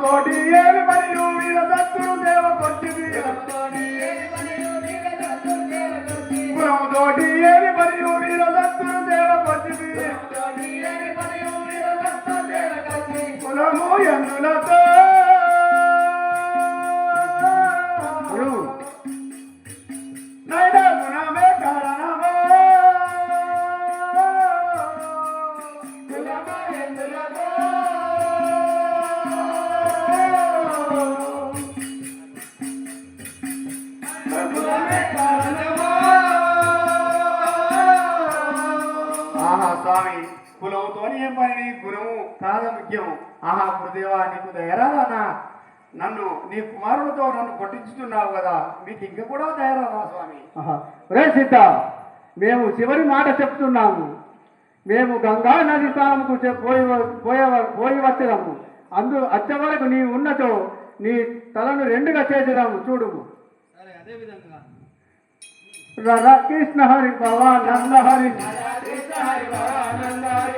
కులముతోటి ఏమి మరియు వీర దత్తుడు దేవ కొట్టింది కులముతోటి ఏమి మరియు వీర దత్తుడు దేవ కొట్టింది కులము ఎందులతో నైనా గుణమే కారణమో కులము ఎందులతో కులమే కారణమో. ఆహా స్వామి, కులముతోని ఏం పని, గుణము కాదు ముఖ్యం. ఆహా గురుదేవా, నీకు దయరాదన్నా, నన్ను నీ కుమారులతో నన్ను కొట్టించుతున్నావు కదా, మీకు ఇంక కూడా దయరాదా స్వామి? రే సీత, మేము చివరి మాట చెప్తున్నాము. మేము గంగా నది స్థానంకు పోయి వచ్చదాము. వచ్చే వరకు నీ ఉన్నతో నీ తలను రెండుగా చేసేదాము. చూడుము. కృష్ణ హరి భవానంద హరి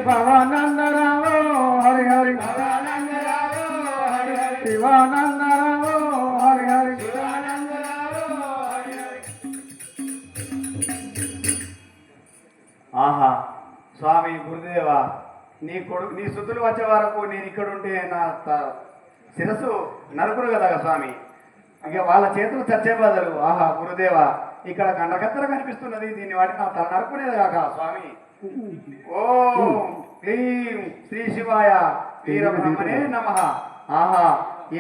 భవానంద రామో హరి హరి శివానంద రామో హరి హరి. ఆహా స్వామి గురుదేవా, నీ శుద్ధులు వచ్చే వరకు నేను ఇక్కడుంటే నా శిరస్సు నరుకుడు కదా స్వామి. ఇక వాళ్ళ చేతులు చచ్చే బదులు ఆహా గురుదేవా, ఇక్కడ గండకత్తర కనిపిస్తున్నది, దీన్ని వాటి నా తల నరుకునేది కాక స్వామి. ఓం క్లీం శ్రీ శివాయ వీరబ్రహ్మణే నమః. ఆహా,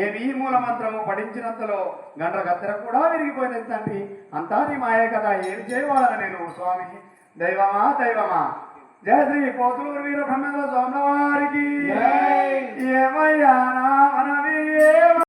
ఏమీ మూల మంత్రము పఠించినంతలో గండ్రగత్తెర కూడా విరిగిపోయింది తండ్రి. అంతా నీ మాయే కదా, ఏమి చేయవాలని నేను స్వామి. దైవమా దైవమా, జయ శ్రీ పోతులూరు వీర బ్రహ్మేంద్ర స్వామి.